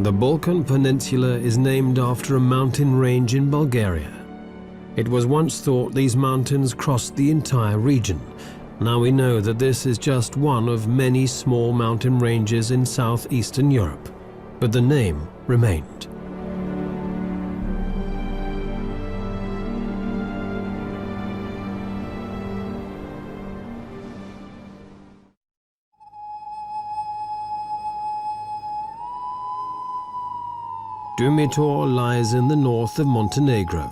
The Balkan Peninsula is named after a mountain range in Bulgaria. It was once thought these mountains crossed the entire region. Now we know that this is just one of many small mountain ranges in southeastern Europe, but the name remained. Dumitor lies in the north of Montenegro.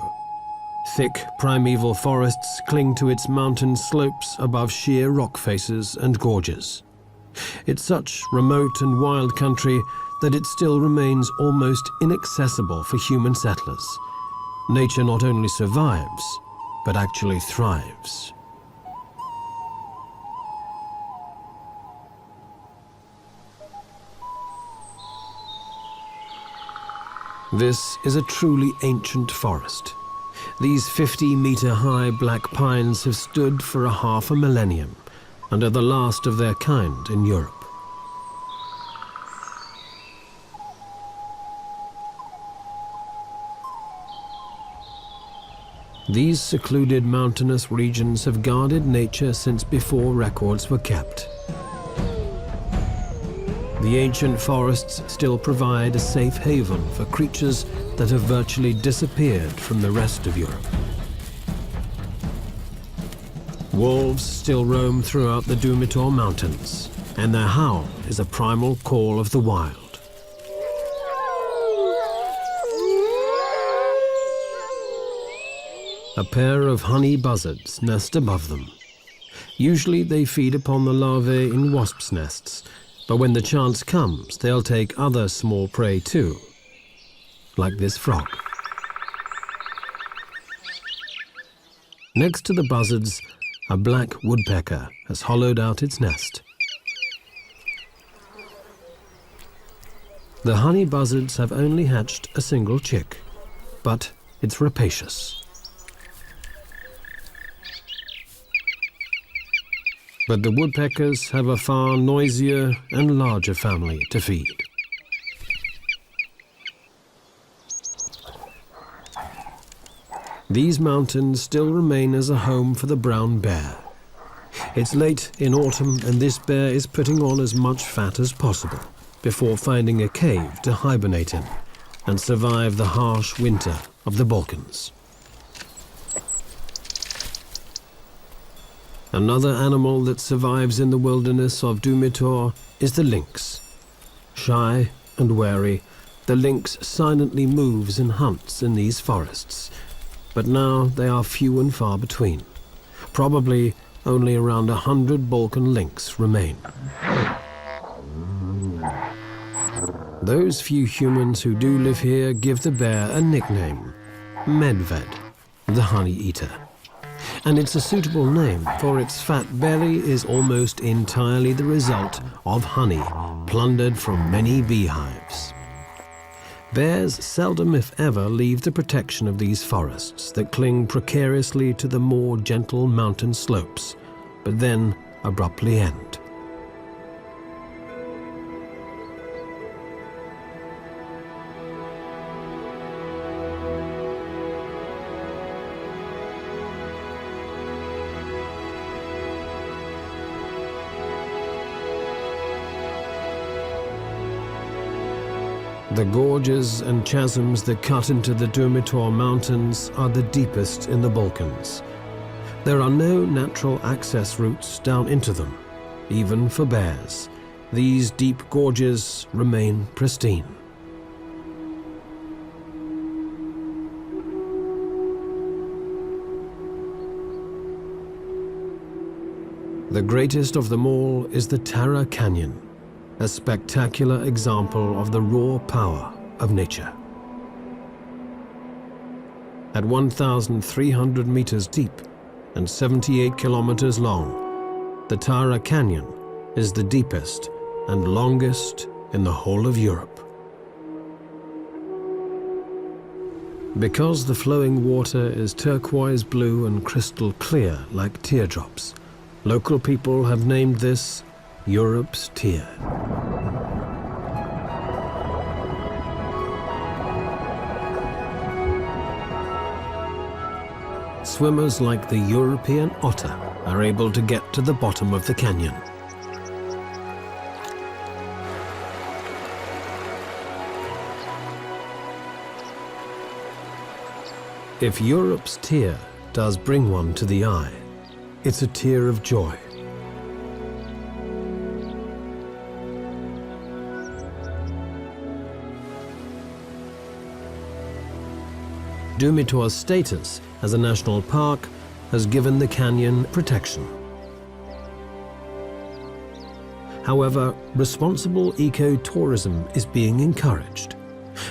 Thick primeval forests cling to its mountain slopes above sheer rock faces and gorges. It's such remote and wild country that it still remains almost inaccessible for human settlers. Nature not only survives, but actually thrives. This is a truly ancient forest. These 50-meter-high black pines have stood for half a millennium and are the last of their kind in Europe. These secluded mountainous regions have guarded nature since before records were kept. The ancient forests still provide a safe haven for creatures that have virtually disappeared from the rest of Europe. Wolves still roam throughout the Dumitor Mountains, and their howl is a primal call of the wild. A pair of honey buzzards nest above them. Usually they feed upon the larvae in wasps' nests, but when the chance comes, they'll take other small prey too, like this frog. Next to the buzzards, a black woodpecker has hollowed out its nest. The honey buzzards have only hatched a single chick, but it's rapacious. But the woodpeckers have a far noisier and larger family to feed. These mountains still remain as a home for the brown bear. It's late in autumn and this bear is putting on as much fat as possible before finding a cave to hibernate in and survive the harsh winter of the Balkans. Another animal that survives in the wilderness of Dumitor is the lynx. Shy and wary, the lynx silently moves and hunts in these forests, but now they are few and far between. Probably only around 100 Balkan lynx remain. Those few humans who do live here give the bear a nickname, Medved, the honey eater. And it's a suitable name, for its fat belly is almost entirely the result of honey plundered from many beehives. Bears seldom, if ever, leave the protection of these forests that cling precariously to the more gentle mountain slopes, but then abruptly end. The gorges and chasms that cut into the Dumitor Mountains are the deepest in the Balkans. There are no natural access routes down into them, even for bears. These deep gorges remain pristine. The greatest of them all is the Tara Canyon, a spectacular example of the raw power of nature. At 1,300 meters deep and 78 kilometers long, the Tara Canyon is the deepest and longest in the whole of Europe. Because the flowing water is turquoise blue and crystal clear like teardrops, local people have named this Europe's Tear. swimmers like the European otter are able to get to the bottom of the canyon. If Europe's tear does bring one to the eye, it's a tear of joy. Dumitor's status as a national park has given the canyon protection. However, responsible eco-tourism is being encouraged.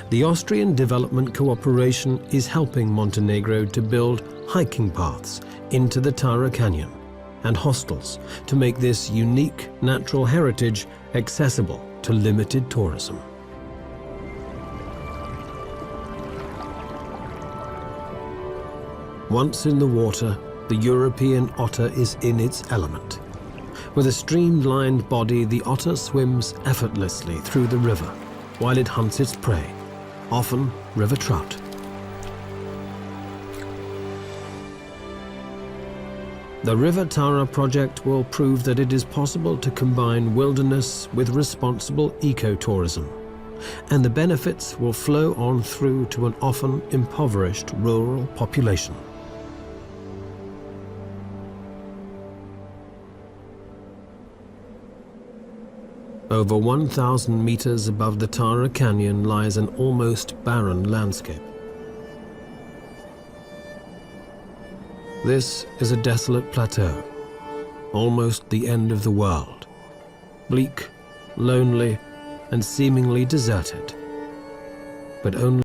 The Austrian Development Cooperation is helping Montenegro to build hiking paths into the Tara Canyon and hostels to make this unique natural heritage accessible to limited tourism. Once in the water, the European otter is in its element. With a streamlined body, the otter swims effortlessly through the river while it hunts its prey, often river trout. The River Tara project will prove that it is possible to combine wilderness with responsible ecotourism, and the benefits will flow on through to an often impoverished rural population. Over 1,000 meters above the Tara Canyon lies an almost barren landscape. This is a desolate plateau, almost the end of the world, bleak, lonely, and seemingly deserted, but only